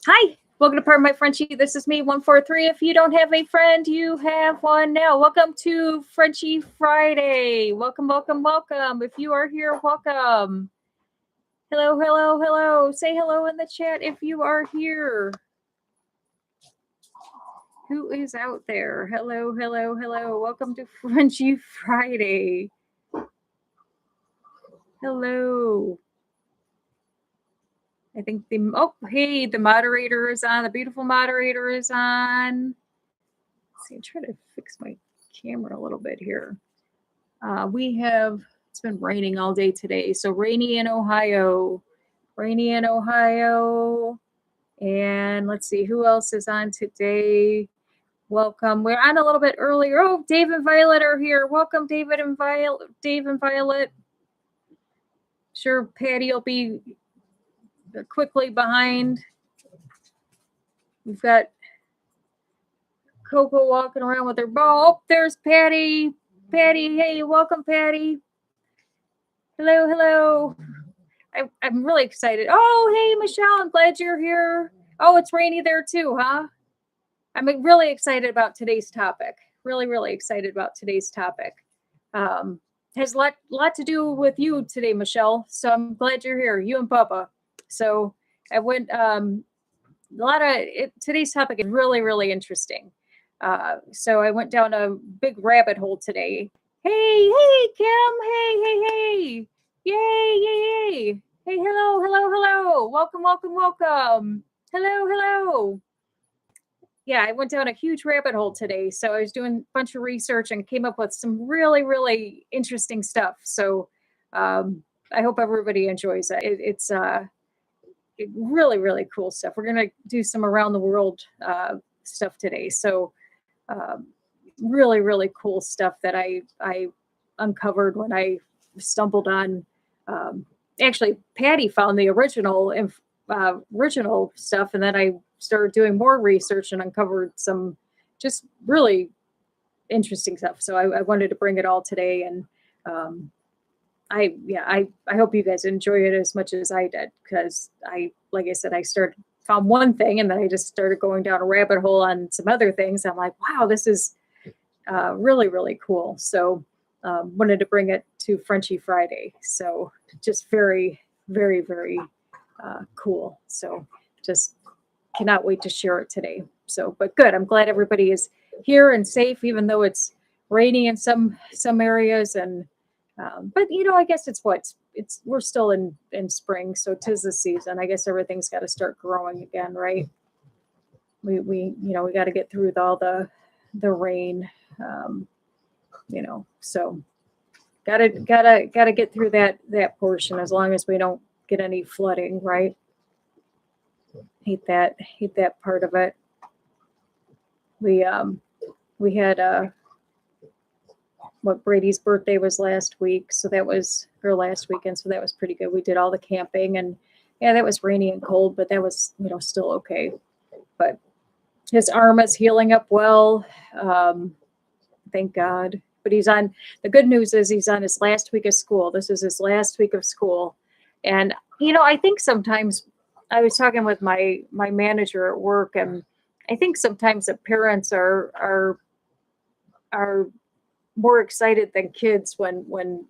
Hi, welcome to Part of My Frenchie. This is me, 143. If you don't have a friend, you have one now. Welcome to Frenchie Friday. Welcome, welcome, welcome. If you are here, welcome. Hello, hello, hello. Say hello in the chat if you are here. Who is out there? Hello, hello, hello. Welcome to Frenchie Friday. Hello. I think hey, the moderator is on. The beautiful moderator is on. Let's see, I'm trying to fix my camera a little bit here. It's been raining all day today. So rainy in Ohio. And let's see, who else is on today? Welcome. We're on a little bit earlier. Oh, Dave and Violet are here. Welcome, Dave and Violet. Sure, Patty will be quickly behind. We've got Coco walking around with her ball. Oh, there's Patty. Patty, hey, welcome, Patty. Hello, hello. I'm really excited. Oh, hey, Michelle, I'm glad you're here. Oh, it's rainy there too, huh? I'm really excited about today's topic. Really, really excited about today's topic. Has a lot to do with you today, Michelle. So I'm glad you're here, you and Papa. So I went, today's topic is really, really interesting. So I went down a big rabbit hole today. Hey, Kim. Hey. Yay. Hey, hello. Welcome. Hello. Yeah, I went down a huge rabbit hole today. So I was doing a bunch of research and came up with some really, really interesting stuff. So I hope everybody enjoys it. It's really, really cool stuff. We're going to do some around the world stuff today. So really, really cool stuff that I uncovered when I stumbled on. Actually, Patty found the original stuff, and then I started doing more research and uncovered some just really interesting stuff. So I wanted to bring it all today, and I hope you guys enjoy it as much as I did, because like I said, I found one thing and then I just started going down a rabbit hole on some other things. I'm like, wow, this is really, really cool. So wanted to bring it to Frenchie Friday. So just very, very, very cool. So just cannot wait to share it today. So, but good. I'm glad everybody is here and safe, even though it's rainy in some areas. And but I guess we're still in spring, so 'tis the season. I guess everything's got to start growing again, right? We got to get through all the rain, so gotta get through that portion, as long as we don't get any flooding, right? Hate that part of it. We had what Brady's birthday was last week, so that was her last weekend, so that was pretty good. We did all the camping, and yeah, that was rainy and cold, but that was still okay. But his arm is healing up well, thank God. But the good news is he's on his last week of school. This is his last week of school. And, I think sometimes I was talking with my manager at work, and I think sometimes the parents are more excited than kids when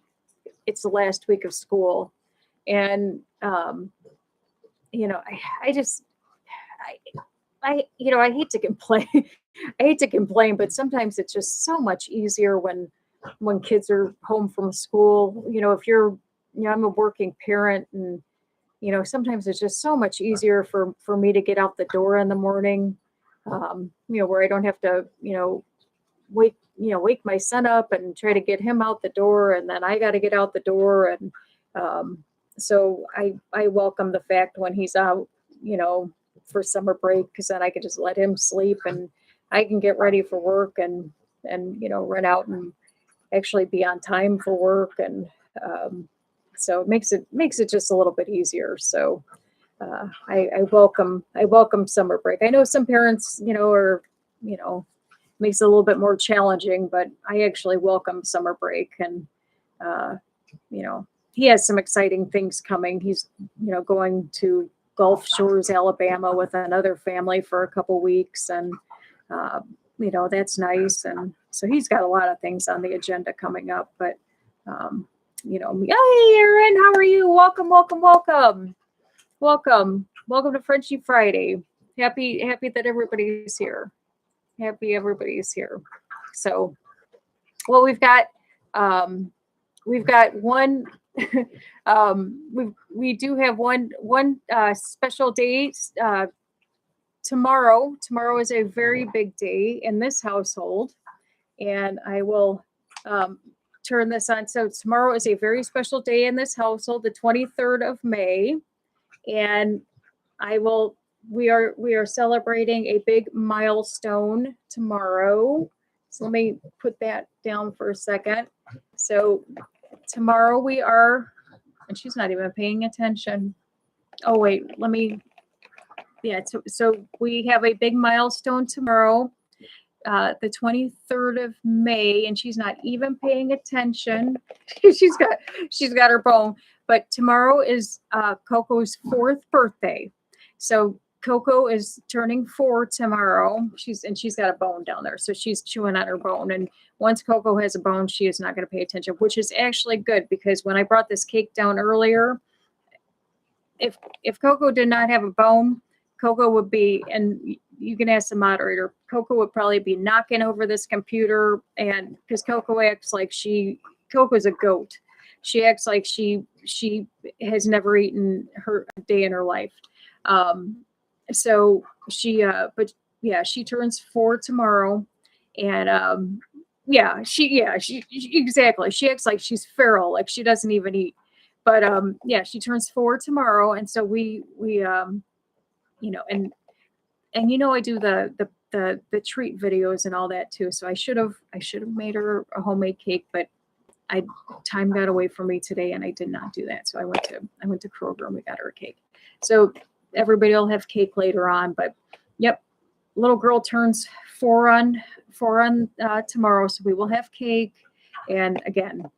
it's the last week of school. And, I hate to complain. I hate to complain, but sometimes it's just so much easier when kids are home from school. If you're, I'm a working parent, and sometimes it's just so much easier for me to get out the door in the morning. Where I don't have to, wake my son up and try to get him out the door, and then I got to get out the door. And so I welcome the fact when he's out, for summer break, because then I can just let him sleep and I can get ready for work and run out and actually be on time for work. And so it makes it just a little bit easier. So I welcome summer break. I know some parents, are, makes it a little bit more challenging, but I actually welcome summer break. And he has some exciting things coming. He's, going to Gulf Shores, Alabama, with another family for a couple weeks, and that's nice. And so he's got a lot of things on the agenda coming up. But hey, Aaron, how are you? Welcome, welcome, welcome, welcome, welcome to Frenchie Friday. Happy that everybody's here. Happy everybody's here. So, well, we've got one. We do have one special day tomorrow. Tomorrow is a very big day in this household, and I will turn this on. So tomorrow is a very special day in this household, the 23rd of May, and we are celebrating a big milestone tomorrow. So let me put that down for a second. So tomorrow we are, and she's not even paying attention. Oh wait, so we have a big milestone tomorrow, the 23rd of May, and she's not even paying attention. she's got her bone. But tomorrow is Coco's 4th birthday. So Coco is turning 4 tomorrow. She's got a bone down there, so she's chewing on her bone. And once Coco has a bone, she is not going to pay attention, which is actually good, because when I brought this cake down earlier, if Coco did not have a bone, Coco would be, and you can ask the moderator, Coco would probably be knocking over this computer, and because Coco acts like Coco's a goat. She acts like she has never eaten a day in her life. So she turns 4 tomorrow, and she exactly. She acts like she's feral, like she doesn't even eat. But she turns 4 tomorrow, and so we I do the treat videos and all that too. So I should have made her a homemade cake, but time got away from me today, and I did not do that. So I went to Kroger and we got her a cake. So everybody will have cake later on, but yep, little girl turns 4 on tomorrow, so we will have cake. And again,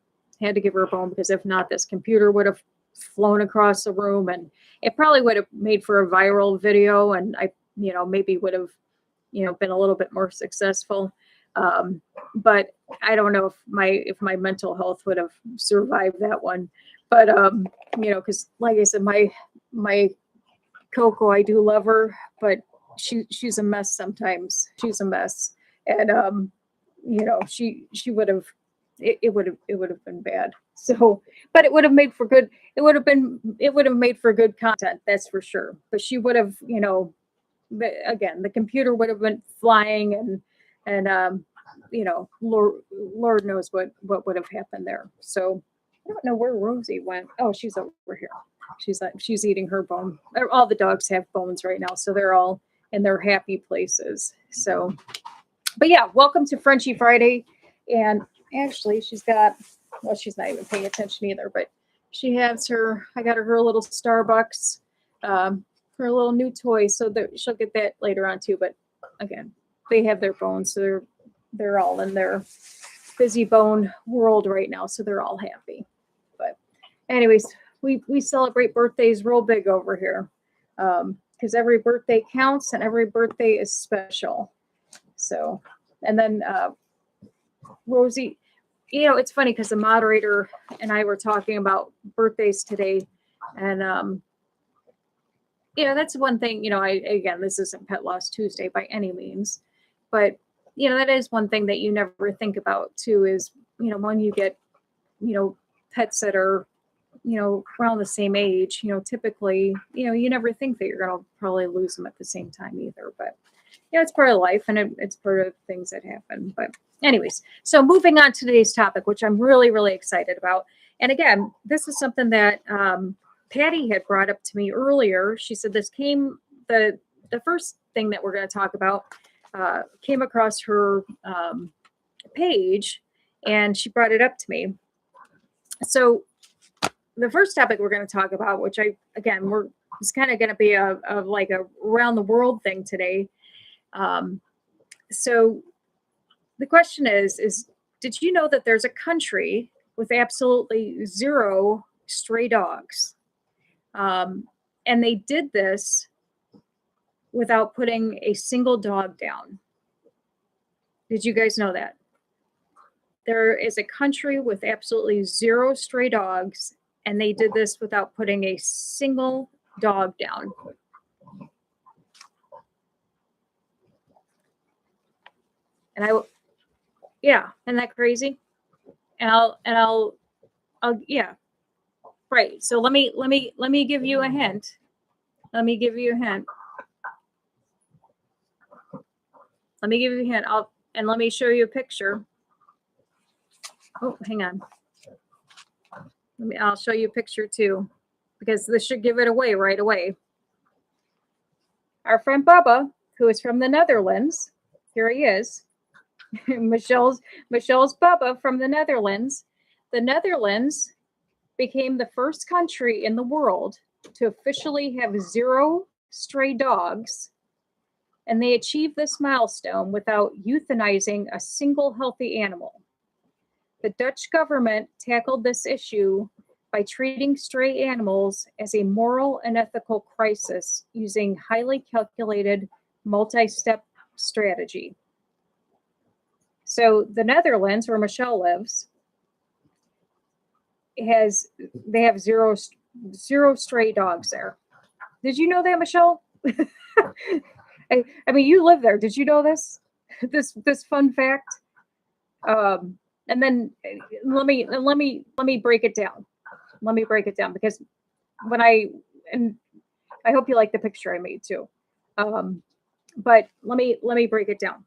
had to give her a bone, because if not, this computer would have flown across the room, and it probably would have made for a viral video, and I maybe would have been a little bit more successful. But I don't know if my mental health would have survived that one. But because like I said, my Coco, I do love her, but she's a mess sometimes. She's a mess, and she would have. It would have been bad. So, but it would have made for good. It would have made for good content. That's for sure. But she would have, again, the computer would have been flying, and Lord knows what would have happened there. So I don't know where Rosie went. Oh, she's over here. She's eating her bone. All the dogs have bones right now, so they're all in their happy places. So, but yeah, welcome to Frenchie Friday. And actually, she's not even paying attention either, but she has I got her a little Starbucks, her little new toy, so that she'll get that later on too. But again, they have their bones, so they're all in their busy bone world right now, so they're all happy. But anyways, we celebrate birthdays real big over here, because every birthday counts and every birthday is special. So, and then Rosie, it's funny because the moderator and I were talking about birthdays today, and that's one thing. This isn't Pet Loss Tuesday by any means, but that is one thing that you never think about too. Is when you get pets that are around the same age, typically you never think that you're gonna probably lose them at the same time either. But it's part of life, and it's part of things that happen. But anyways, so moving on to today's topic, which I'm really, really excited about. And again, this is something that Patty had brought up to me earlier. She said this came, the first thing that we're going to talk about came across her page, and she brought it up to me. So the first topic we're going to talk about, which it's kind of going to be a around the world thing today. So the question is, did you know that there's a country with absolutely 0 stray dogs? And they did this without putting a single dog down. Did you guys know that? There is a country with absolutely 0 stray dogs, and they did this without putting a single dog down. And yeah, isn't that crazy? And I'll, yeah, right. So let me give you a hint. Let me give you a hint. Let me give you a hint. And let me show you a picture. Oh, hang on. I'll show you a picture too, because this should give it away right away. Our friend Bubba, who is from the Netherlands, here he is. Michelle's Bubba from the Netherlands. The Netherlands became the first country in the world to officially have 0 stray dogs, and they achieved this milestone without euthanizing a single healthy animal. The Dutch government tackled this issue by treating stray animals as a moral and ethical crisis using highly calculated multi-step strategy. So the Netherlands, where Michelle lives, they have zero stray dogs there. Did you know that, Michelle? I mean, you live there. Did you know this? This fun fact? And then let me break it down. Let me break it down, because and I hope you like the picture I made too. But let me break it down.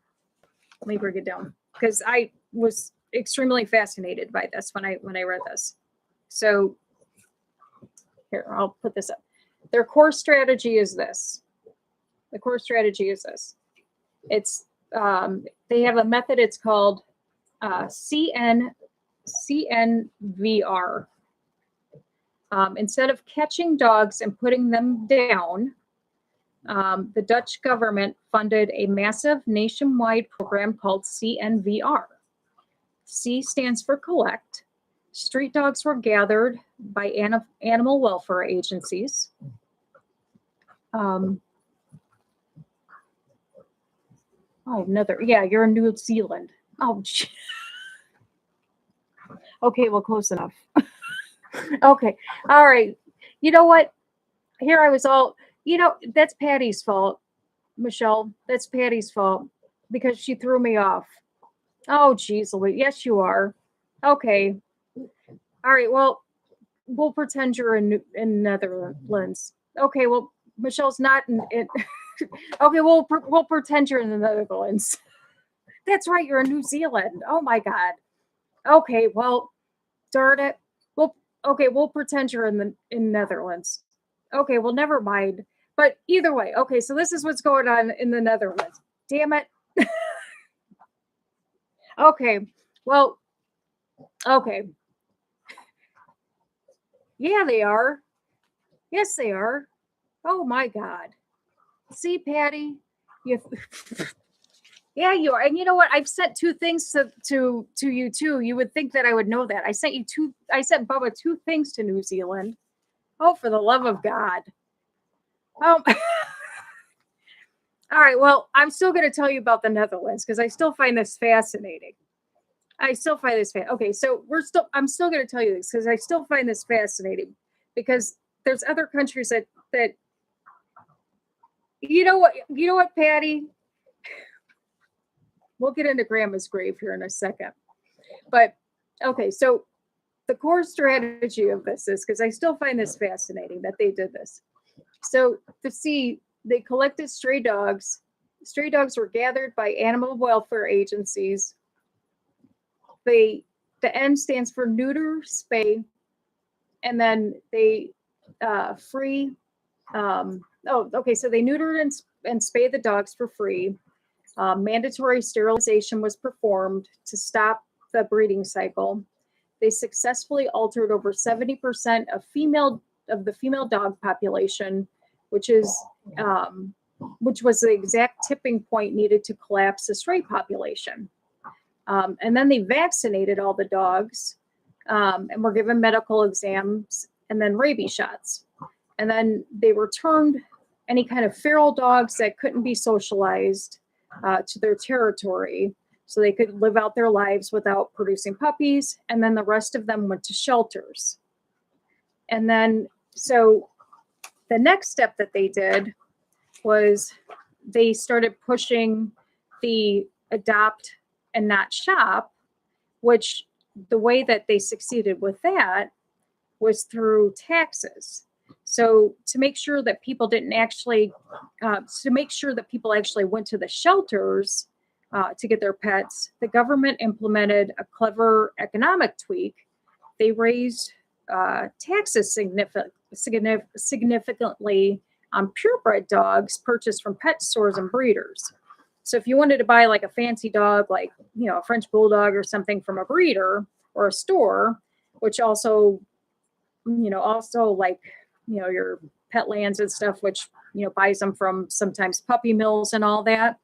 Let me break it down, because I was extremely fascinated by this when I read this. So here, I'll put this up. Their core strategy is this. The core strategy is this. It's they have a method. It's called CNVR. Instead of catching dogs and putting them down, the Dutch government funded a massive nationwide program called CNVR. C stands for collect. Street dogs were gathered by animal welfare agencies. You're in New Zealand. Oh, okay, well, close enough. Okay, all right. You know what? Here I was all, that's Patty's fault, Michelle. That's Patty's fault, because she threw me off. Oh, geez, Louise. Yes, you are. Okay. All right, well, we'll pretend you're in Netherlands. Okay, well, Michelle's not in okay, we'll pretend you're in the Netherlands. That's right, you're in New Zealand. Oh my God. Okay, well, darn it. We'll pretend you're in Netherlands. Okay, well, never mind. But either way, okay, so this is what's going on in the Netherlands. Damn it. Okay, well, okay. Yeah, they are. Yes, they are. Oh my God. See, Patty, yeah, you are. And you know what? I've sent 2 things to you too. You would think that I would know that. I sent Bubba 2 things to New Zealand. Oh, for the love of God. All right. Well, I'm still going to tell you about the Netherlands, because I still find this fascinating. Okay, so I'm still going to tell you this, because I still find this fascinating, because there's other countries that you know what, Patty? We'll get into Grandma's grave here in a second. But okay, so the core strategy of this is, because I still find this fascinating that they did this. So they collected stray dogs. Stray dogs were gathered by animal welfare agencies. The N stands for neuter, spay, and then they free. So they neutered and spayed the dogs for free. Mandatory sterilization was performed to stop the breeding cycle. They successfully altered over 70% of the female dog population, which was the exact tipping point needed to collapse the stray population. And then they vaccinated all the dogs, and were given medical exams and then rabies shots. And then they returned any kind of feral dogs that couldn't be socialized to their territory so they could live out their lives without producing puppies. And then the rest of them went to shelters. And then, so the next step that they did was they started pushing the adopt and not shop, which the way that they succeeded with that was through taxes. So to make sure that people didn't actually, to make sure that people actually went to the shelters to get their pets, the government implemented a clever economic tweak. They raised taxes significantly on purebred dogs purchased from pet stores and breeders. So if you wanted to buy like a fancy dog, like, you know, a French bulldog or something from a breeder or a store, which also, you know, also like, you know, your Petlands and stuff, which, you know, buys them from sometimes puppy mills and all that.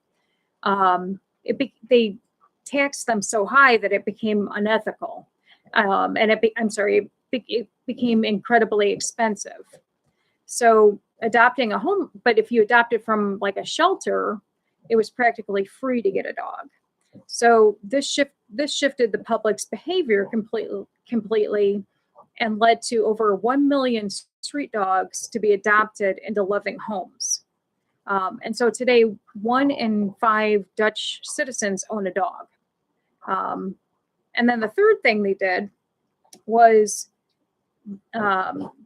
They taxed them so high that it became unethical. It became incredibly expensive. So adopting a home, but if you adopted from like a shelter, it was practically free to get a dog. So this shifted the public's behavior completely and led to over 1 million street dogs to be adopted into loving homes. And so today, 1 in 5 Dutch citizens own a dog. And then the third thing they did was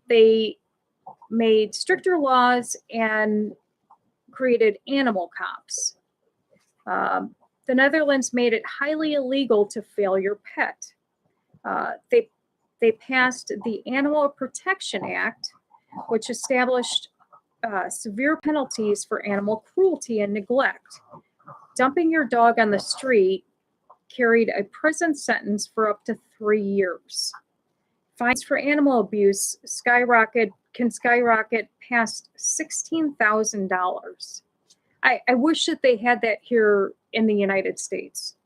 they made stricter laws and created animal cops. The Netherlands made it highly illegal to fail your pet. They passed the Animal Protection Act, which established severe penalties for animal cruelty and neglect. Dumping your dog on the street carried a prison sentence for up to 3 years. Fines for animal abuse can skyrocket past $16,000. I wish that they had that here in the United States.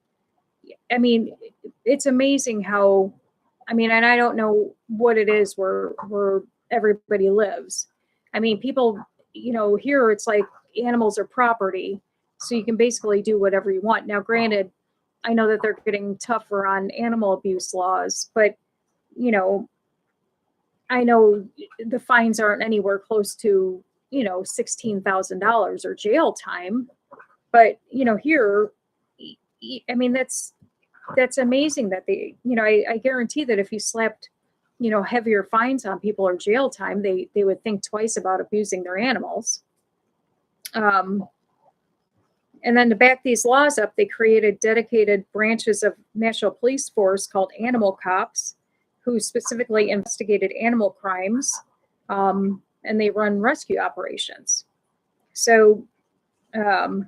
I mean, it's amazing how, I mean, and I don't know what it is where everybody lives. I mean, people, you know, here it's like animals are property, so you can basically do whatever you want. Now, granted, I know that they're getting tougher on animal abuse laws, but, you know, I know the fines aren't anywhere close to, you know, $16,000 or jail time. But, you know, here, I mean, that's amazing that they, you know, I guarantee that if you slapped, you know, heavier fines on people or jail time, they would think twice about abusing their animals. And then to back these laws up, they created dedicated branches of National Police Force called animal cops, who specifically investigated animal crimes, and they run rescue operations. So, and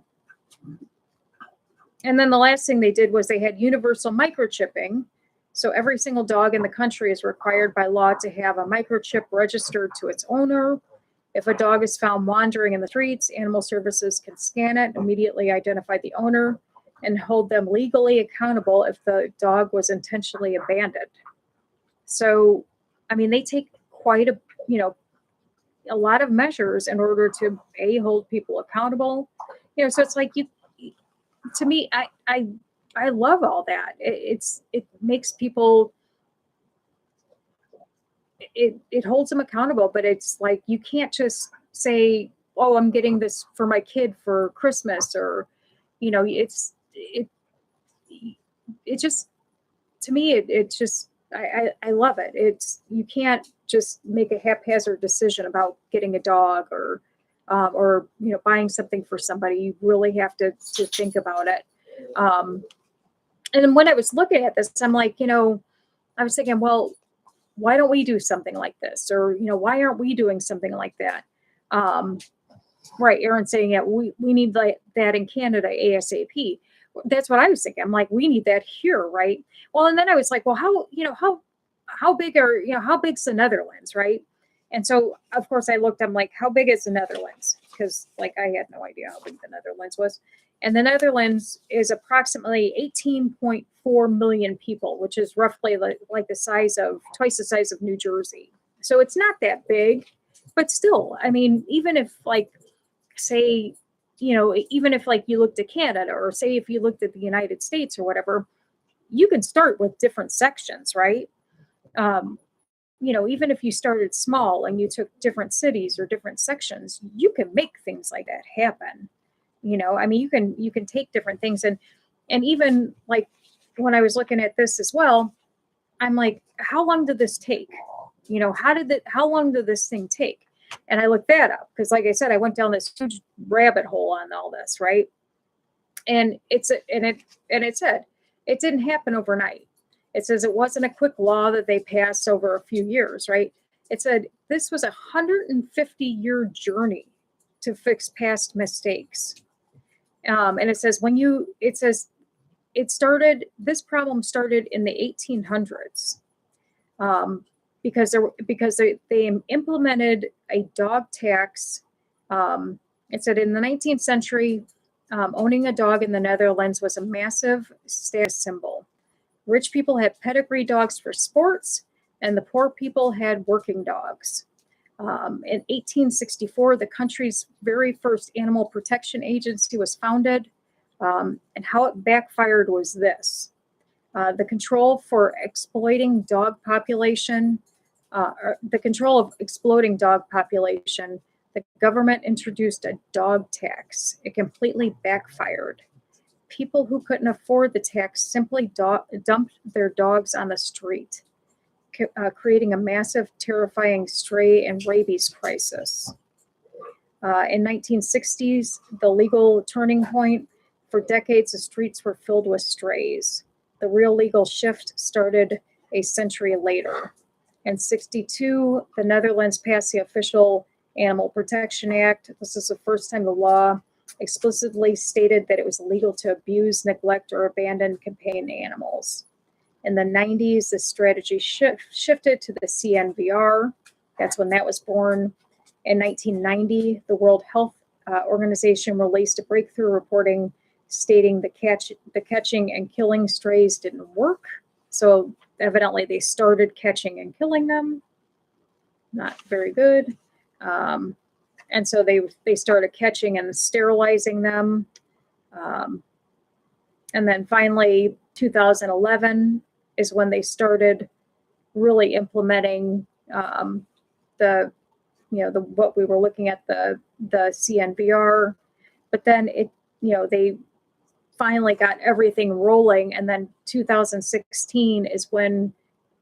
then the last thing they did was they had universal microchipping. So every single dog in the country is required by law to have a microchip registered to its owner. If a dog is found wandering in the streets, animal services can scan it, immediately identify the owner, and hold them legally accountable if the dog was intentionally abandoned. So, I mean, they take quite a lot of measures in order to hold people accountable. You know, so it's like to me, I love all that. It makes people, it holds them accountable, but it's like, you can't just say, oh, I'm getting this for my kid for Christmas, or, you know, it just, to me, it's just, I love it. It's, you can't just make a haphazard decision about getting a dog or you know, buying something for somebody. You really have to think about it. And when I was looking at this, I'm like, you know, I was thinking, well, why don't we do something like this? Or, you know, why aren't we doing something like that? Right. Aaron's saying, yeah, we need like that in Canada ASAP. That's what I was thinking. I'm like, we need that here, right? Well, and then I was like, well, how big's the Netherlands, right? And so, of course, I looked, I'm like, how big is the Netherlands? Because, like, I had no idea how big the Netherlands was. And the Netherlands is approximately 18.4 million people, which is roughly like the size of, twice the size of New Jersey. So it's not that big. but still, I mean, even if like, say, even if like you looked at Canada, or say if you looked at the United States or whatever, you can start with different sections, right? Um, even if you started small and you took different cities or different sections, you can make things like that happen. I mean, you can take different things, and even like when I was looking at this as well, I'm like, how long did this take? How long did this thing take? And I looked that up because, like I said, I went down this huge rabbit hole on all this, right? And it said it didn't happen overnight. It says it wasn't a quick law that they passed over a few years, right? It said this was a 150-year journey to fix past mistakes. And it says this problem started in the 1800s, because they implemented a dog tax. It said in the 19th century, owning a dog in the Netherlands was a massive status symbol. Rich people had pedigree dogs for sports, and the poor people had working dogs. In 1864, the country's very first animal protection agency was founded, and how it backfired was this. The control of exploding dog population, the government introduced a dog tax. It completely backfired. People who couldn't afford the tax simply dumped their dogs on the street, creating a massive, terrifying stray and rabies crisis. In 1960s, the legal turning point. For decades, the streets were filled with strays. The real legal shift started a century later. In 62, the Netherlands passed the official Animal Protection Act. This is the first time the law explicitly stated that it was illegal to abuse, neglect, or abandon companion animals. In the 90s, the strategy shifted to the CNVR. That's when that was born. In 1990, the World Health Organization released a breakthrough reporting stating the catching and killing strays didn't work. So evidently they started catching and killing them. Not very good. And so they started catching and sterilizing them. And then finally, 2011 is when they started really implementing what we were looking at, the CNVR. But then they finally got everything rolling, and then 2016 is when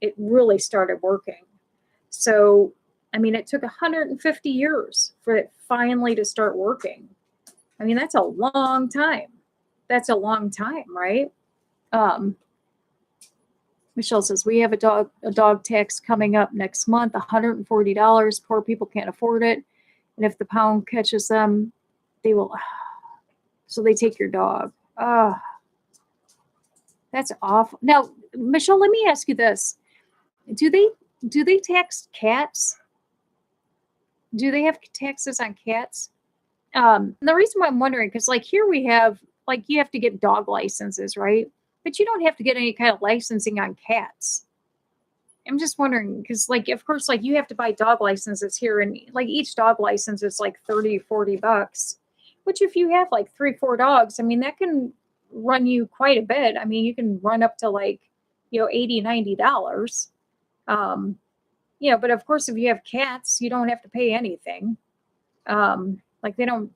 it really started working. So, I mean, it took 150 years for it finally to start working. I mean, that's a long time. That's a long time, right? Michelle says, we have a dog tax coming up next month, $140. Poor people can't afford it. And if the pound catches them, they will. So they take your dog. That's awful. Now, Michelle, let me ask you this. Do they tax cats? Do they have taxes on cats? And the reason why I'm wondering, because like here we have, like you have to get dog licenses, right? But you don't have to get any kind of licensing on cats. I'm just wondering, because like, of course, like you have to buy dog licenses here, and like each dog license is like $30-$40. Which if you have like 3-4 dogs, I mean, that can run you quite a bit. I mean, you can run up to like, $80-$90. But of course, if you have cats, you don't have to pay anything. Like they don't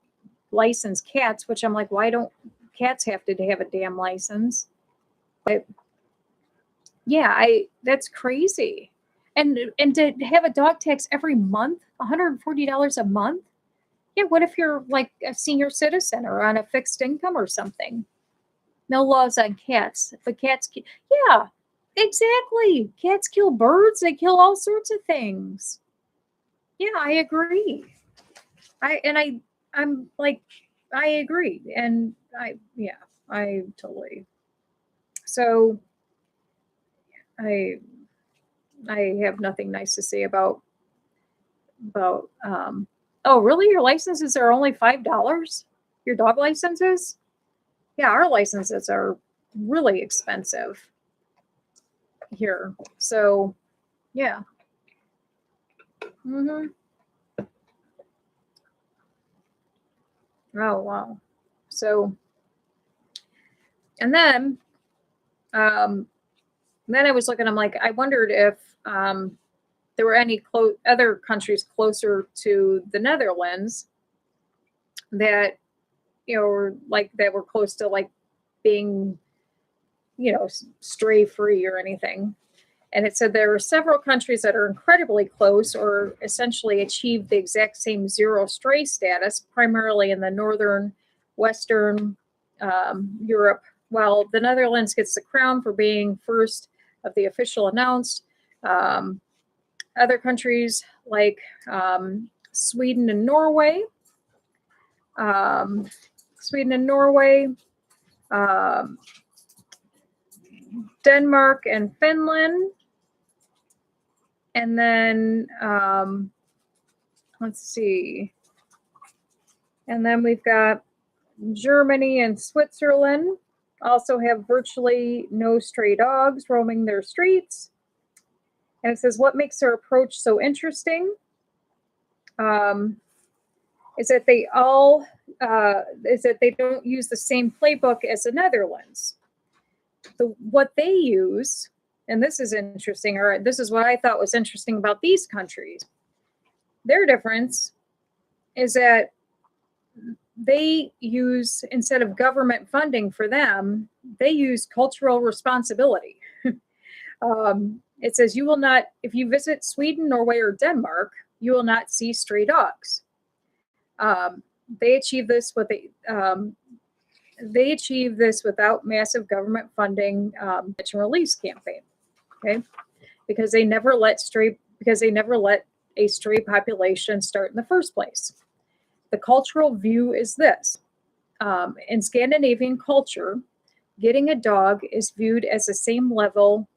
license cats, which I'm like, why don't cats have to have a damn license? But yeah, that's crazy. And to have a dog tax every month, $140 a month. Yeah, what if you're like a senior citizen or on a fixed income or something? No laws on cats, but cats, yeah, exactly. Cats kill birds, they kill all sorts of things. Yeah, I agree. I'm like, I agree. And I totally. So I have nothing nice to say about oh, really? Your licenses are only $5? Your dog licenses? Yeah, our licenses are really expensive here. So, yeah. Oh, wow. So, and then I was looking, I'm like, I wondered if there were any other countries closer to the Netherlands that, were like, that were close to like being, stray free or anything. And it said there are several countries that are incredibly close or essentially achieve the exact same zero stray status, primarily in the northern, western Europe, while the Netherlands gets the crown for being first of the official announced. Um, Other countries like Sweden and Norway, um, Sweden and Norway, um, Denmark and Finland, and then let's see. And then we've got Germany and Switzerland also have virtually no stray dogs roaming their streets. And it says, what makes their approach so interesting is that they don't use the same playbook as the Netherlands. What they use, and this is interesting, or this is what I thought was interesting about these countries. Their difference is that they use, instead of government funding for them, they use cultural responsibility. It says you will not, if you visit Sweden, Norway, or Denmark, you will not see stray dogs. They achieve this without massive government funding, catch and release campaign. Okay, because they never let a stray population start in the first place. The cultural view is this: in Scandinavian culture, getting a dog is viewed as the same level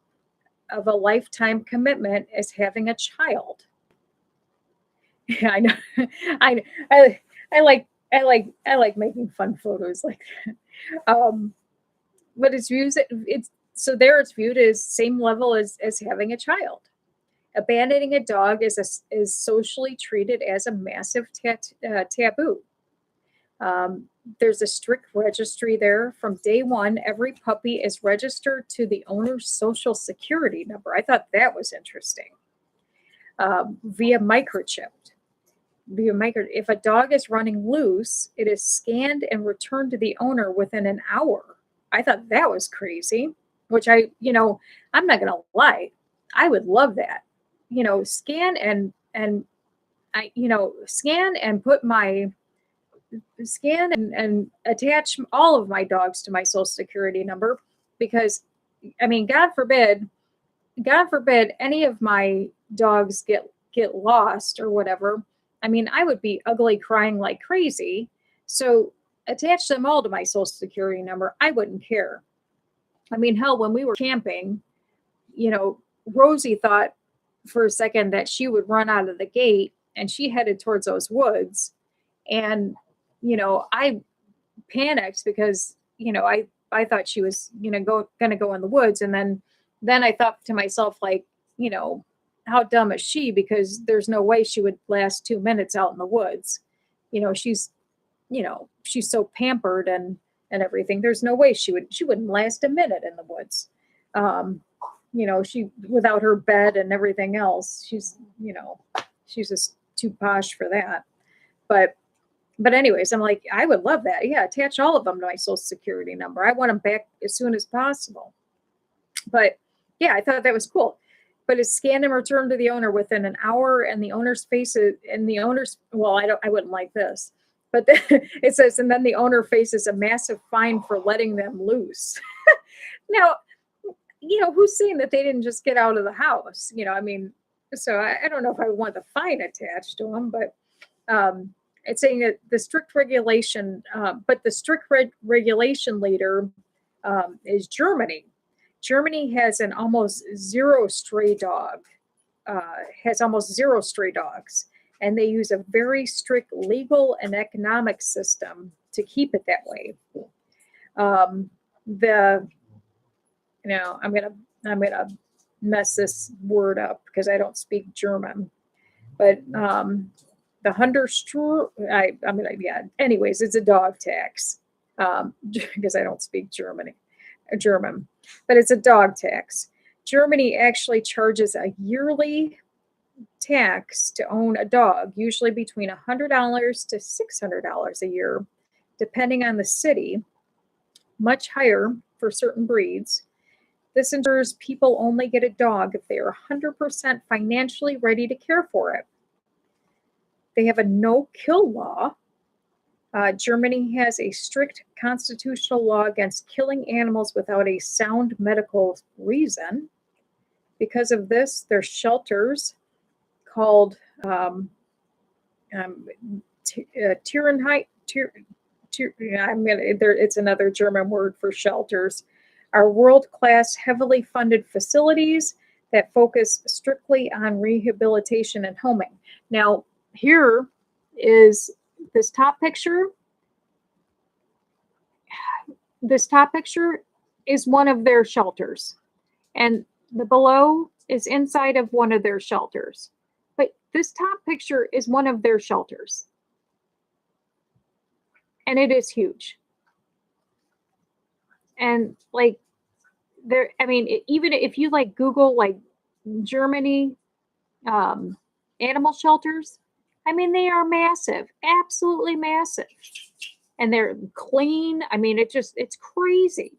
of a lifetime commitment as having a child. Yeah, I know. I like making fun photos like that. But it's viewed as same level as having a child. Abandoning a dog is socially treated as a massive taboo. There's a strict registry there. From day one, every puppy is registered to the owner's social security number. I thought that was interesting. Via microchipped. If a dog is running loose, it is scanned and returned to the owner within an hour. I thought that was crazy, which I'm not going to lie. I would love that. Scan and attach all of my dogs to my social security number, because God forbid any of my dogs get lost or whatever. I would be ugly crying like crazy. So attach them all to my social security number. I wouldn't care. Hell, when we were camping, Rosie thought for a second that she would run out of the gate, and she headed towards those woods. And, I panicked because, I thought she was, going to go in the woods. And then I thought to myself, like, how dumb is she? Because there's no way she would last 2 minutes out in the woods. She's so pampered and everything. There's no way she wouldn't last a minute in the woods. She, without her bed and everything else, she's just too posh for that. But anyways, I'm like, I would love that. Yeah, attach all of them to my social security number. I want them back as soon as possible. But yeah, I thought that was cool. But it's scanned and returned to the owner within an hour, and the owner's well, I wouldn't like this. But it says, and then the owner faces a massive fine for letting them loose. Now, who's saying that they didn't just get out of the house? So I don't know if I want the fine attached to them, but it's saying that the strict regulation, regulation leader is Germany. Germany has almost zero stray dogs, and they use a very strict legal and economic system to keep it that way. I'm gonna mess this word up because I don't speak German, but the yeah. Anyways, it's a dog tax, because I don't speak German, but it's a dog tax. Germany actually charges a yearly tax to own a dog, usually between $100 to $600 a year, depending on the city, much higher for certain breeds. This ensures people only get a dog if they are 100% financially ready to care for it. They have a no-kill law. Germany has a strict constitutional law against killing animals without a sound medical reason. Because of this, there's shelters called Tierenheit. It's another German word for shelters. Are world-class, heavily funded facilities that focus strictly on rehabilitation and homing. Now, here is this top picture. This top picture is one of their shelters, and the below is inside of one of their shelters. But this top picture is one of their shelters, and it is huge. And like there, I mean, even if you like Google like Germany animal shelters, I mean, they are massive, absolutely massive. And they're clean. I mean, it's crazy.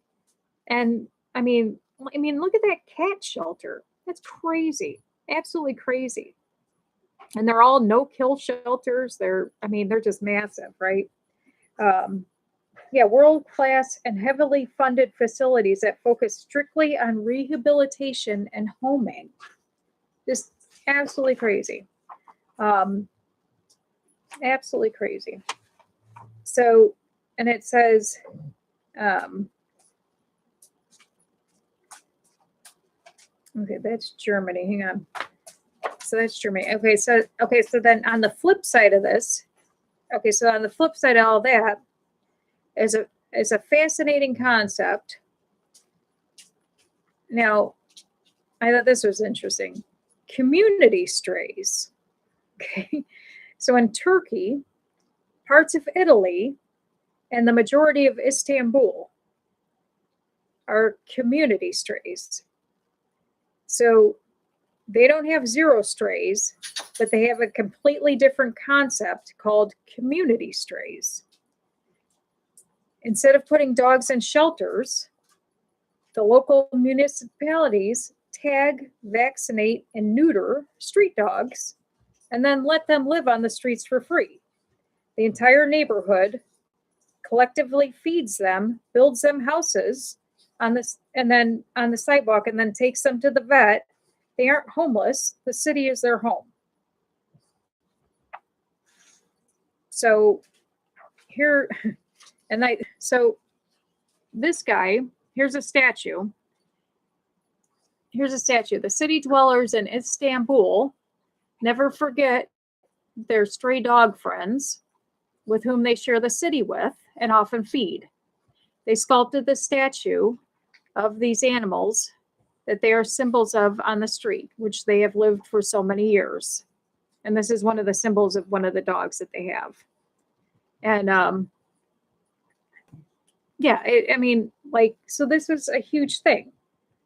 And I mean, look at that cat shelter. That's crazy. Absolutely crazy. And they're all no-kill shelters. They're just massive, right? Yeah, world-class and heavily funded facilities that focus strictly on rehabilitation and homing. Just absolutely crazy. Absolutely crazy. So, and it says, okay, that's Germany. Hang on. So that's Germany. Okay, so then on the flip side of this, so on the flip side of all that is a fascinating concept. Now, I thought this was interesting. Community strays. Okay. So in Turkey, parts of Italy, and the majority of Istanbul are community strays. So they don't have zero strays, but they have a completely different concept called community strays. Instead of putting dogs in shelters, the local municipalities tag, vaccinate, and neuter street dogs, and then let them live on the streets for free. The entire neighborhood collectively feeds them, builds them houses on this, and then on the sidewalk, and then takes them to the vet. They aren't homeless. The city is their home. So here, so this guy, here's a statue. Here's a statue. The city dwellers in Istanbul never forget their stray dog friends with whom they share the city with and often feed. They sculpted the statue of these animals that they are symbols of on the street, which they have lived for so many years. And this is one of the symbols of one of the dogs that they have. And yeah, so this was a huge thing,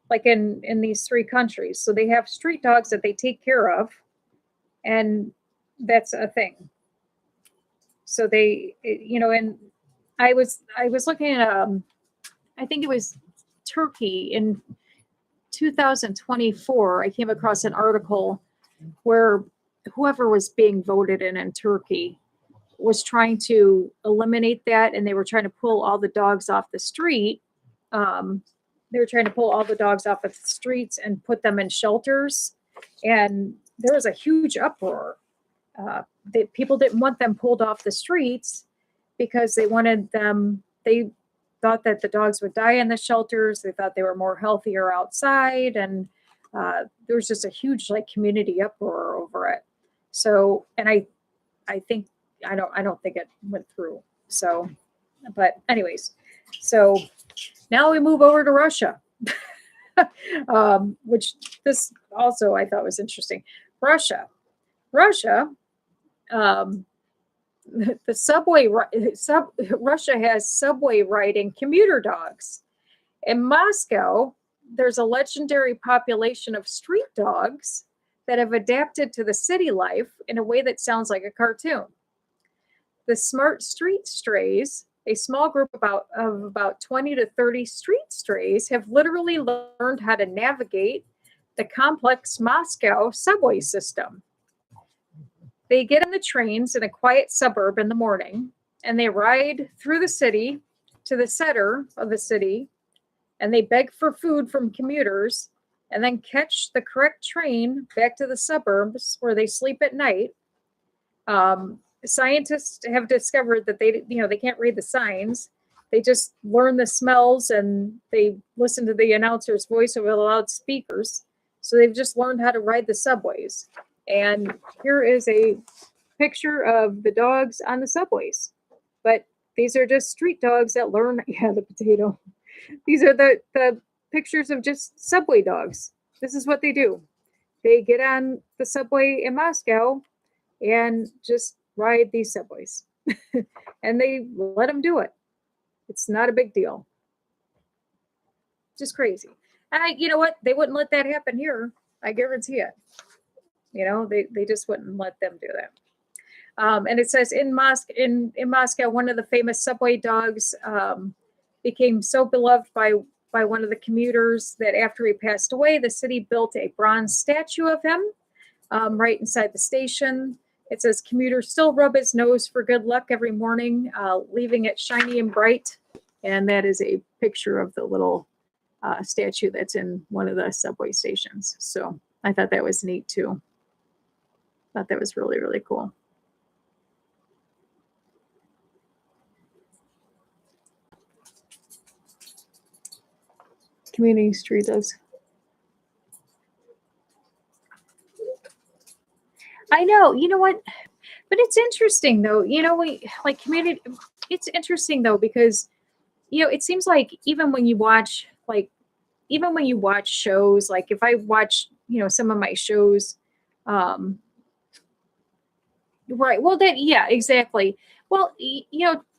like in these three countries. So they have street dogs that they take care of, and that's a thing. So they, and I was looking at, I think it was Turkey in 2024. I came across an article where whoever was being voted in Turkey was trying to eliminate that, and they were trying to pull all the dogs off the street. They were trying to pull all the dogs off of the streets and put them in shelters, and there was a huge uproar. People didn't want them pulled off the streets because they wanted them. They thought that the dogs would die in the shelters. They thought they were more healthier outside, and there was just a huge community uproar over it. So, and I think I don't think it went through. So, but anyways, so now we move over to Russia, which this also I thought was interesting. Russia um, the Russia has subway riding commuter dogs. In Moscow, there's a legendary population of street dogs that have adapted to the city life in a way that sounds like a cartoon. The smart street strays, a small group of about 20 to 30 street strays, have literally learned how to navigate the complex Moscow subway system. They get on the trains in a quiet suburb in the morning, and they ride through the city to the center of the city, and they beg for food from commuters, and then catch the correct train back to the suburbs where they sleep at night. Scientists have discovered that they can't read the signs. They just learn the smells, and they listen to the announcer's voice over the loudspeakers. So they've just learned how to ride the subways. And here is a picture of the dogs on the subways. But these are just street dogs that learn. Yeah, the potato. These are the pictures of just subway dogs. This is what they do. They get on the subway in Moscow and just ride these subways. And they let them do it. It's not a big deal. Just crazy. And you know what? They wouldn't let that happen here. I guarantee it. They just wouldn't let them do that. And it says in Moscow, one of the famous subway dogs became so beloved by one of the commuters that after he passed away, the city built a bronze statue of him right inside the station. It says commuters still rub his nose for good luck every morning, leaving it shiny and bright. And that is a picture of the little statue that's in one of the subway stations. So I thought that was neat too. Thought that was really, really cool. Community street dogs. I know, you know what? But it's interesting though. Community. It's interesting though because it seems like even when you watch shows, like if I watch some of my shows, right? Well, yeah, exactly. Well,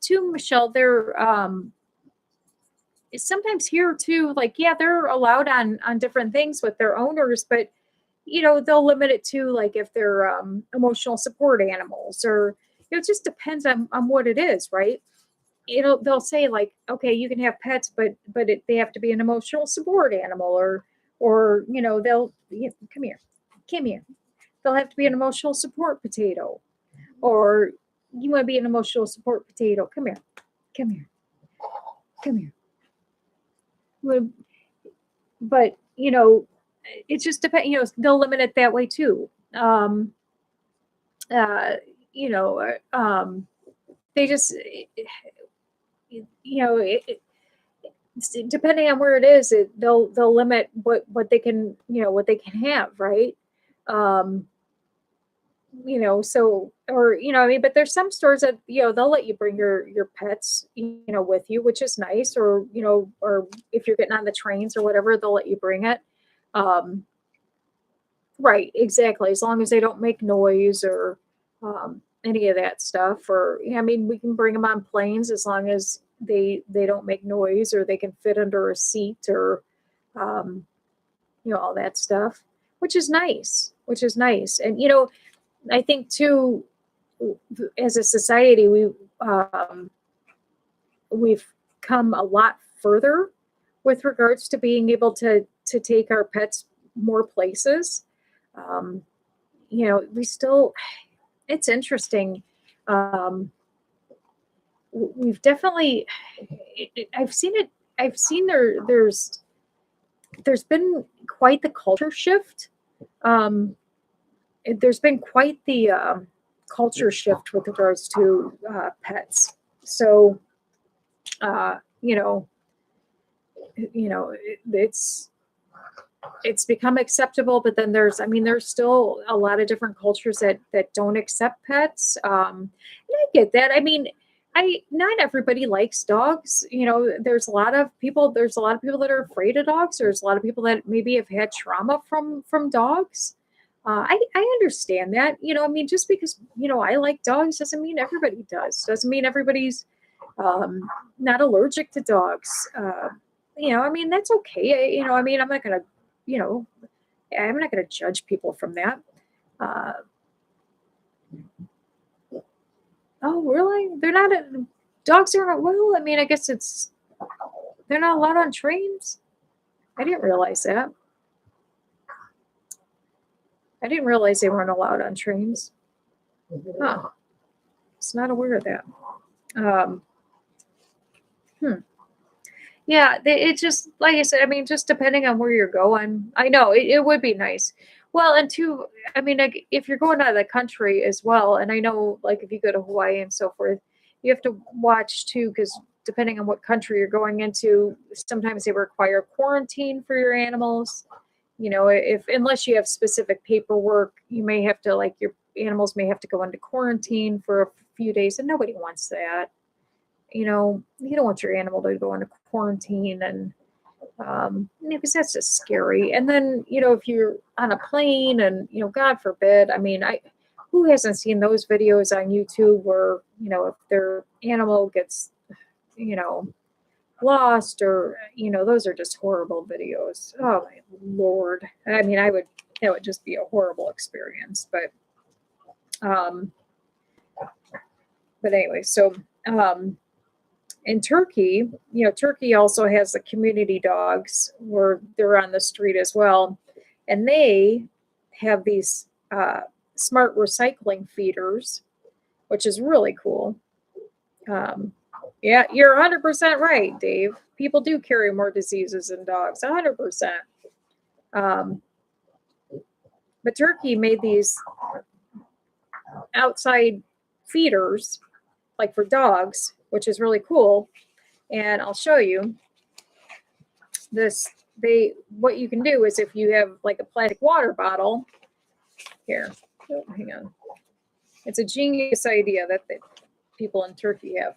too, Michelle, they're sometimes here too. Like, yeah, they're allowed on different things with their owners, but they'll limit it to like if they're emotional support animals, or it just depends on what it is, right? They'll say like, okay, you can have pets, but they have to be an emotional support animal, or they'll come here. They'll have to be an emotional support potato, or you want to be an emotional support potato. Come here. But it just depends. They'll limit it that way too. They just, depending on where it is, they'll limit what they can have, right? So, or but there's some stores that they'll let you bring your pets with you, which is nice, or or if you're getting on the trains or whatever, they'll let you bring it. Right, exactly, as long as they don't make noise or any of that stuff. Or we can bring them on planes as long as they don't make noise, or they can fit under a seat, or all that stuff, which is nice. And I think too, as a society, we've come a lot further with regards to being able to take our pets more places. We still, it's interesting. We've definitely, I've seen there's been quite the culture shift. There's been quite the culture shift with regards to pets. So, it's become acceptable, but then there's still a lot of different cultures that don't accept pets. And I get that. Not everybody likes dogs. There's a lot of people that are afraid of dogs. There's a lot of people that maybe have had trauma from dogs. I understand that. I mean, just because, I like dogs doesn't mean everybody does. Doesn't mean everybody's not allergic to dogs. I mean, that's okay. I mean, you know, I'm not going to judge people from that. Uh, oh, really? They're not, dogs aren't, well, I mean, I guess they're not allowed on trains. I didn't realize that. I didn't realize they weren't allowed on trains. Huh. I was not aware of that. Um, hmm. Yeah, it just, like I said, I mean, just depending on where you're going, I know it would be nice. Well, and two, I mean, like, if you're going out of the country as well, and I know, like, if you go to Hawaii and so forth, you have to watch too, because depending on what country you're going into, sometimes they require quarantine for your animals. If unless you have specific paperwork, you may have to, like, your animals may have to go into quarantine for a few days, and nobody wants that. You don't want your animal to go into quarantine, and because that's just scary. And then, if you're on a plane and, God forbid, I mean, who hasn't seen those videos on YouTube where, if their animal gets, you know, lost, or, those are just horrible videos. Oh my Lord. I mean, that would just be a horrible experience, um, but anyway, so, in Turkey, Turkey also has the community dogs where they're on the street as well. And they have these smart recycling feeders, which is really cool. Yeah, you're 100% right, Dave. People do carry more diseases than dogs, 100%. Um, but Turkey made these outside feeders, like for dogs, which is really cool. And I'll show you this. What you can do is, if you have like a plastic water bottle here, hang on, it's a genius idea that the people in Turkey have.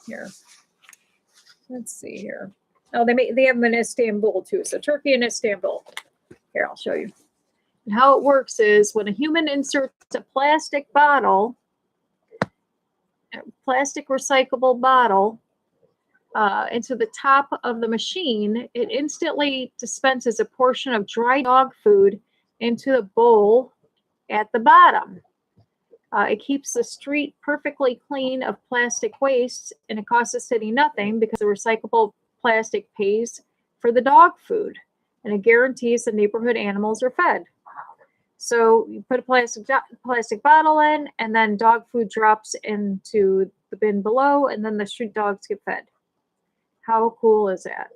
Here, let's see here. Oh, they have them in Istanbul too. So Turkey and Istanbul. Here, I'll show you. And how it works is, when a human inserts a plastic recyclable bottle into the top of the machine, it instantly dispenses a portion of dry dog food into the bowl at the bottom. It keeps the street perfectly clean of plastic waste, and it costs the city nothing because the recyclable plastic pays for the dog food, and it guarantees the neighborhood animals are fed. So you put a plastic bottle in, and then dog food drops into the bin below, and then the street dogs get fed. How cool is that?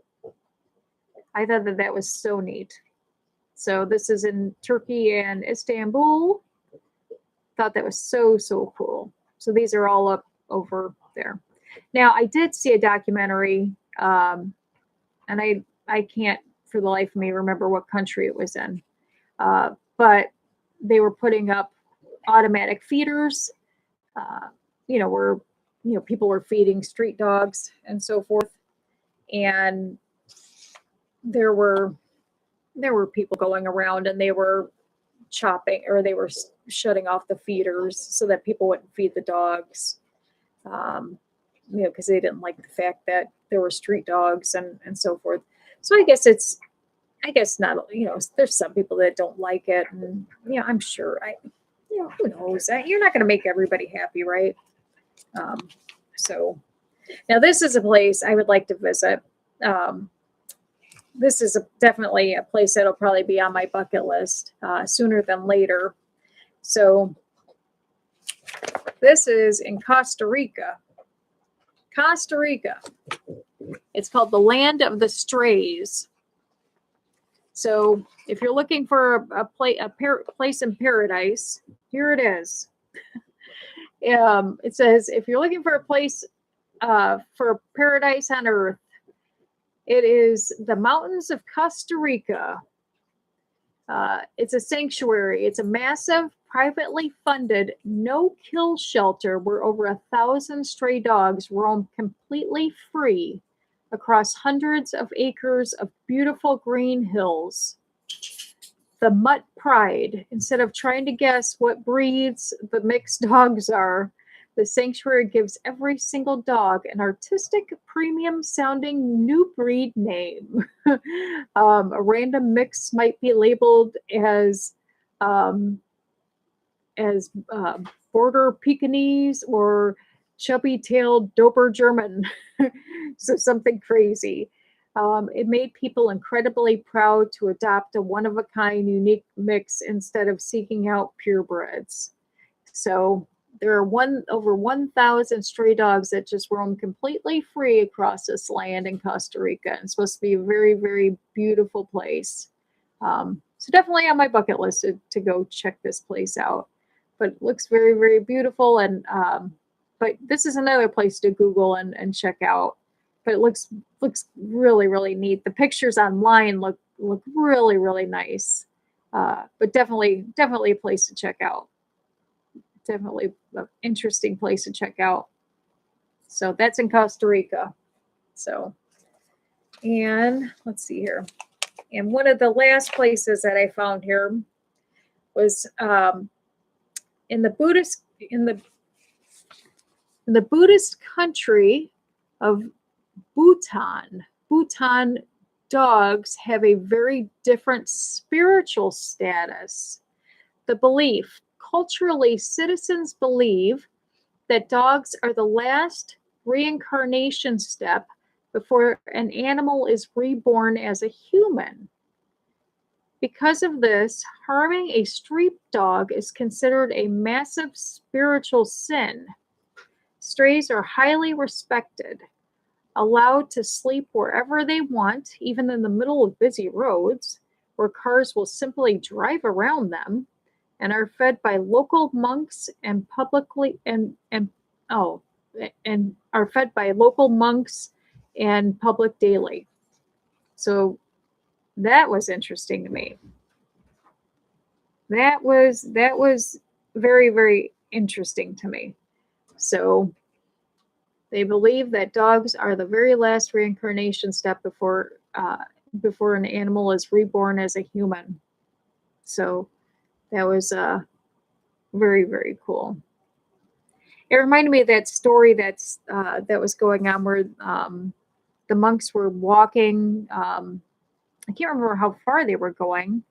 I thought that was so neat. So this is in Turkey and Istanbul. Thought that was so cool. So these are all up over there. Now, I did see a documentary, and I can't for the life of me remember what country it was in, but they were putting up automatic feeders, where people were feeding street dogs and so forth, and there were people going around, and they were chopping, or they were shutting off the feeders so that people wouldn't feed the dogs, because they didn't like the fact that there were street dogs and so forth. So I guess not, there's some people that don't like it, and I'm sure, who knows, you're not going to make everybody happy, right? So now this is a place I would like to visit. This is definitely a place that'll probably be on my bucket list sooner than later. So this is in Costa Rica. Costa Rica. It's called the Land of the Strays. So if you're looking for a place in paradise, here it is. It says, if you're looking for a place for paradise on earth, it is the mountains of Costa Rica. It's a sanctuary. It's a massive, privately funded, no-kill shelter where over 1,000 stray dogs roam completely free across hundreds of acres of beautiful green hills. the Mutt Pride. Instead of trying to guess what breeds the mixed dogs are, the sanctuary gives every single dog an artistic, premium-sounding new breed name. A random mix might be labeled um, as Border Pekingese or chubby-tailed Dober German. So something crazy. It made people incredibly proud to adopt a one-of-a-kind, unique mix instead of seeking out purebreds. So there are over 1,000 stray dogs that just roam completely free across this land in Costa Rica. And it's supposed to be a very, very beautiful place. So definitely on my bucket list to go check this place out. But it looks very, very beautiful. And but this is another place to Google and check out. But it looks really, really neat. The pictures online look really, really nice. But definitely a place to check out. Definitely an interesting place to check out. So that's in Costa Rica. So, and let's see here. And one of the last places that I found here was in the Buddhist country of Bhutan. Bhutan dogs have a very different spiritual status. The belief, culturally, citizens believe that dogs are the last reincarnation step before an animal is reborn as a human. Because of this, harming a street dog is considered a massive spiritual sin. Strays are highly respected, allowed to sleep wherever they want, even in the middle of busy roads, where cars will simply drive around them, and are fed by local monks and are fed by local monks and public daily. So that was interesting to me. That was very, very interesting to me. So they believe that dogs are the very last reincarnation step before an animal is reborn as a human. So that was very, very cool. It reminded me of that story that was going on where the monks were walking. I can't remember how far they were going.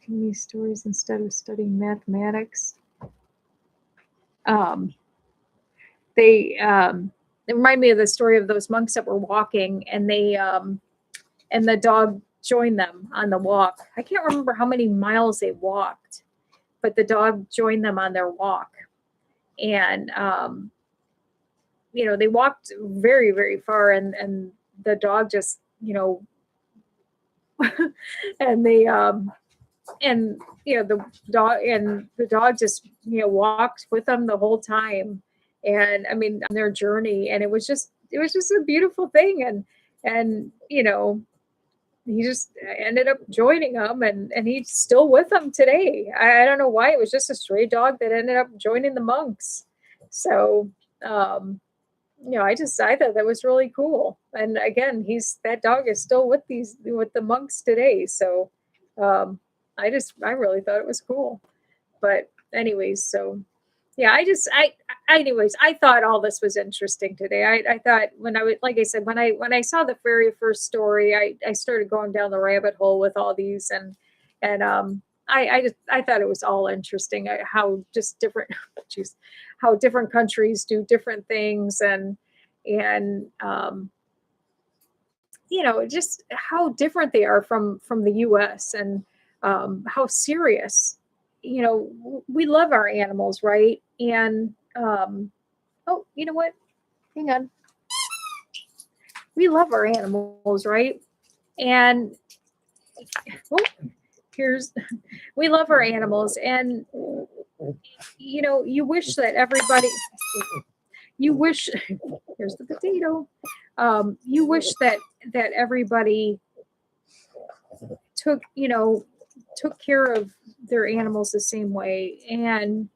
These stories instead of studying mathematics. They remind me of the story of those monks that were walking, and they and the dog joined them on the walk. I can't remember how many miles they walked, but the dog joined them on their walk. And they walked very, very far, and the dog just, and they the dog just walked with them the whole time, and I mean on their journey, and it was just a beautiful thing, and he just ended up joining them, and he's still with them today. I don't know why. It was just a stray dog that ended up joining the monks. So I thought that was really cool. And again, that dog is still with the monks today. So I really thought it was cool. But anyways, so yeah, I thought all this was interesting today. I thought when I saw the very first story, I started going down the rabbit hole with all these, and I thought it was all interesting how just different, how different countries do different things, and just how different they are from the U.S. and how serious. We love our animals, right? And oh, you know what? Hang on. We love our animals, right? And we love our animals, and you wish that everybody. Here's the potato. You wish that everybody took care of their animals the same way. And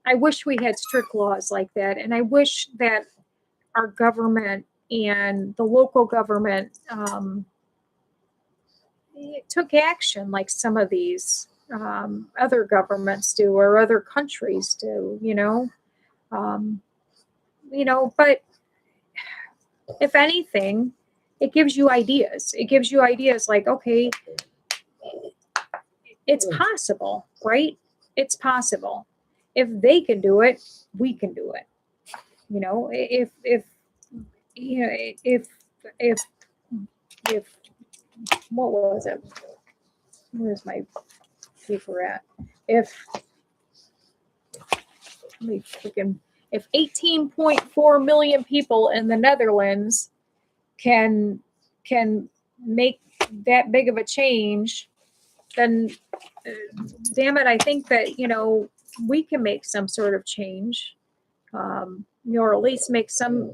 I wish we had strict laws like that. And I wish that our government and the local government took action like some of these other governments do or other countries do, um, but if anything, it gives you ideas. It gives you ideas like, okay, it's possible, right? It's possible. If they can do it, we can do it. If you know, if what was it? Where's my paper at? If 18.4 million people in the Netherlands can make that big of a change, then damn it, I think that we can make some sort of change, or at least make some,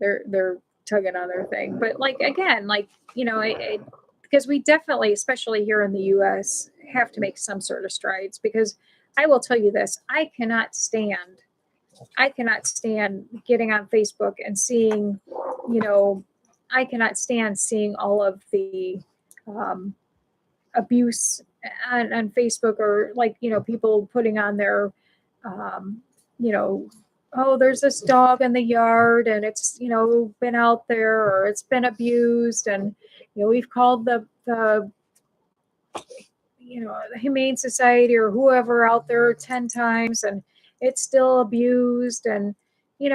they're tugging on their thing, but like again, like because we definitely, especially here in the U.S., have to make some sort of strides. Because I will tell you this, I cannot stand getting on Facebook and seeing, I cannot stand seeing all of the abuse on Facebook, or like, people putting on their, oh, there's this dog in the yard and it's, been out there or it's been abused. And, we've called the Humane Society or whoever out there 10 times and it's still abused. And, and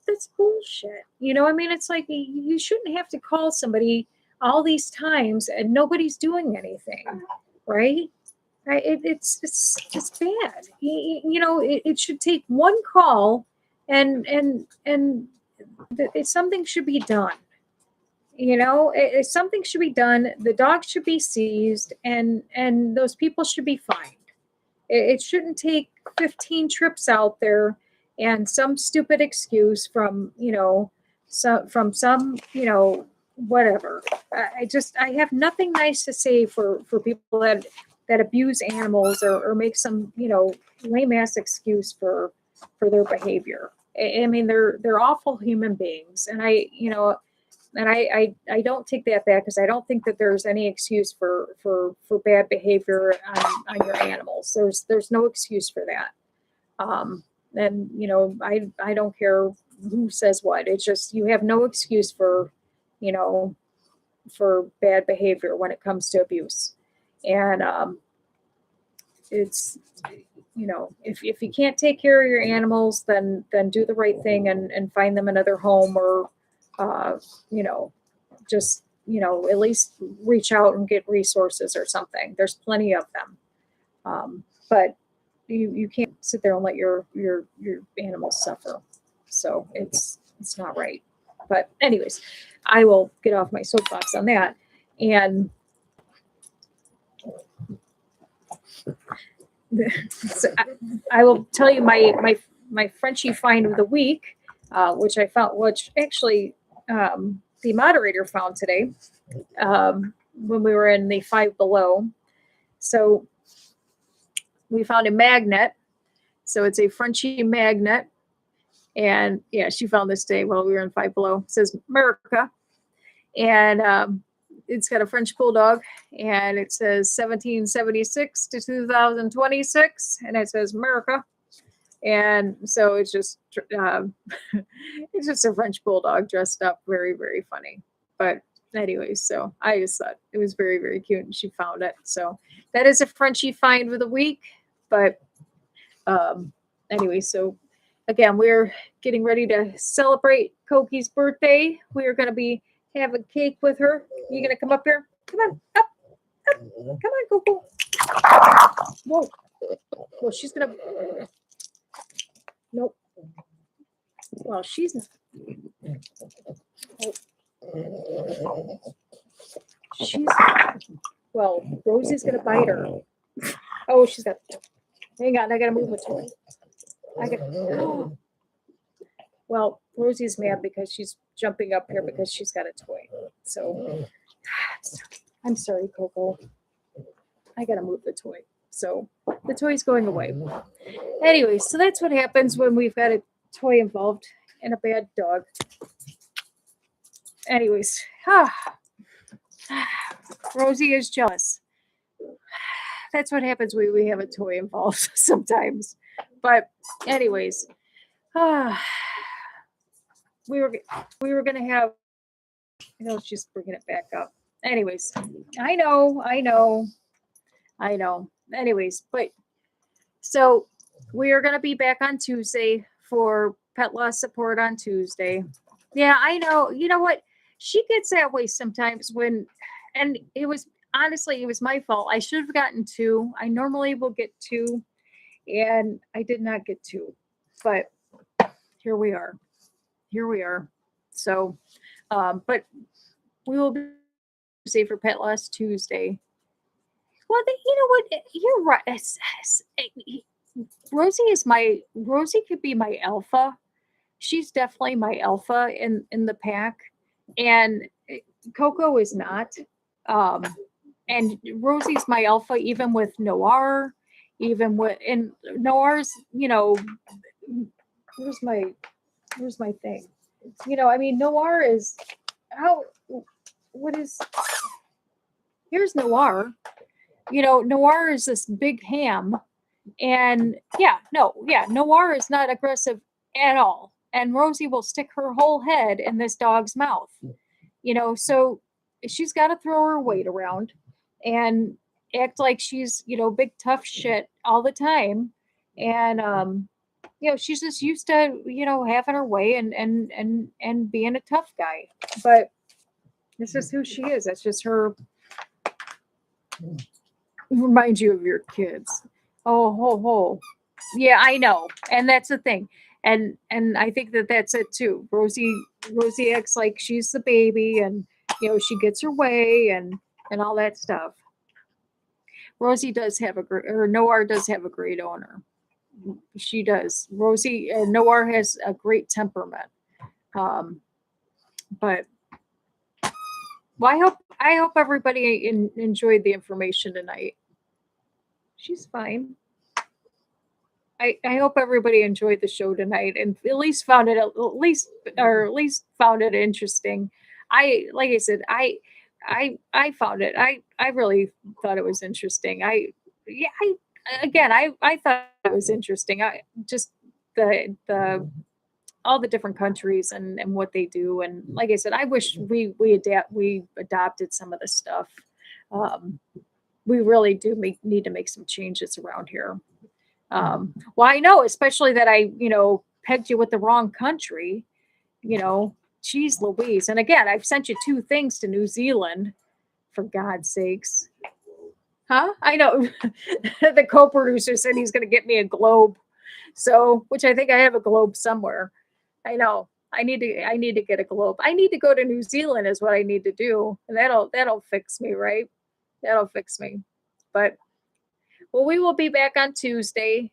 that's bullshit. I mean, it's like, you shouldn't have to call somebody all these times and nobody's doing anything, right? It's bad. It should take one call and something should be done. Something should be done. The dog should be seized and those people should be fined. It shouldn't take 15 trips out there and some stupid excuse from, some whatever. I have nothing nice to say for people that abuse animals or make some, lame ass excuse for their behavior. I mean, they're awful human beings. And I don't take that back, because I don't think that there's any excuse for bad behavior on your animals. There's no excuse for that. And I don't care who says what. It's just, you have no excuse for bad behavior when it comes to abuse. And it's, if you can't take care of your animals, then do the right thing and find them another home, or just, at least reach out and get resources or something. There's plenty of them. But you can't sit there and let your animals suffer. So it's not right. But anyways, I will get off my soapbox on that. And so I will tell you my Frenchie find of the week, which actually the moderator found today when we were in the Five Below. So we found a magnet. So it's a Frenchie magnet. And yeah, she found this day while we were in Five Below. It says America. And it's got a French bulldog. And it says 1776 to 2026. And it says America. And so it's just it's just a French bulldog dressed up. Very, very funny. But anyways, so I just thought it was very, very cute, and she found it. So that is a Frenchie find of the week. But anyway, so again, we're getting ready to celebrate Koki's birthday. We are going to be having cake with her. You going to come up here? Come on, up. Come on, Coco. Whoa. Well, she's going to... Nope. Well, she's not. Well, Rosie's going to bite her. Oh, she's got... Hang on, I got to move the toy. Well, Rosie's mad because she's jumping up here because she's got a toy. So, I'm sorry, Coco. I got to move the toy. So, the toy's going away. Anyway, so that's what happens when we've got a toy involved and a bad dog. anyways, Rosie is jealous. That's what happens when we have a toy involved sometimes. But anyways, we were we were gonna have. Let's just bringing it back up. Anyways, I know, I know, I know. Anyways, but so we are gonna be back on Tuesday for pet loss support on Tuesday. Yeah, I know. You know what? She gets that way sometimes when, and it was honestly, it was my fault. I should have gotten two. I normally will get two, and I did not get two. But here we are. Here we are. So, but we will be Tuesday for Pet Loss Tuesday. Well, you know what? You're right. Rosie could be my alpha. She's definitely my alpha in the pack, and Coco is not. Um, and Rosie's my alpha, even with Noir, even with and Noir's. Where's my where's my thing? I mean, Noir is how. What is here's Noir. Noir is this big ham. And Noir is not aggressive at all. And Rosie will stick her whole head in this dog's mouth. So she's got to throw her weight around and act like she's, big tough shit all the time. And she's just used to, having her way and being a tough guy. But this is who she is. That's just her. Remind you of your kids. Oh, ho, ho. Yeah, I know. And that's the thing. And I think that's it too. Rosie acts like she's the baby and she gets her way and all that stuff. Rosie does have Noir does have a great owner. She does. Noir has a great temperament. But well, I hope everybody enjoyed the information tonight. She's fine. I hope everybody enjoyed the show tonight and at least found it found it interesting. Like I said, I found it. I really thought it was interesting. I thought it was interesting. I just the all the different countries and what they do, and like I said, I wish we adopted some of the stuff. We really do need to make some changes around here. Well, I know, especially that I, pegged you with the wrong country, geez Louise. And again, I've sent you two things to New Zealand, for God's sakes. Huh? I know. The co-producer said he's going to get me a globe. So, which I think I have a globe somewhere. I know. I need to get a globe. I need to go to New Zealand is what I need to do. And that'll fix me, right? That'll fix me. But well, we will be back on Tuesday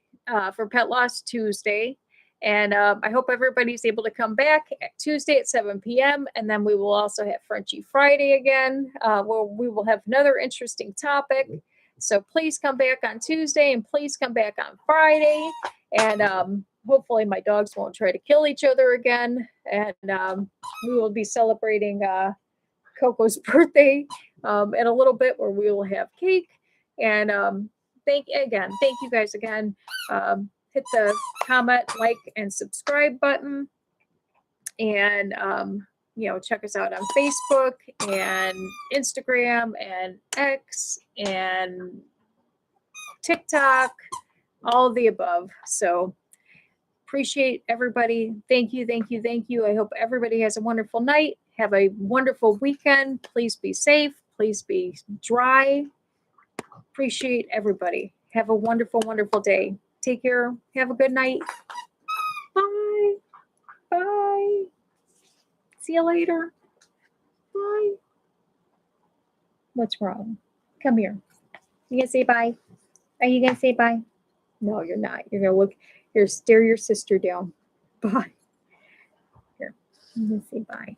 for Pet Loss Tuesday. And I hope everybody's able to come back Tuesday at 7 p.m. And then we will also have Frenchie Friday again, where we will have another interesting topic. So please come back on Tuesday and please come back on Friday. And hopefully my dogs won't try to kill each other again. And we will be celebrating Coco's birthday in a little bit, where we will have cake. And thank you guys again. Hit the comment, like, and subscribe button. And check us out on Facebook and Instagram and X and TikTok, all of the above. So appreciate everybody. Thank you, thank you, thank you. I hope everybody has a wonderful night. Have a wonderful weekend. Please be safe. Please be dry. Appreciate everybody. Have a wonderful, wonderful day. Take care. Have a good night. Bye. Bye. See you later. Bye. What's wrong? Come here. You gonna say bye? Are you gonna say bye? No, you're not. You're gonna look here, stare your sister down. Bye. Here. I'm gonna say bye.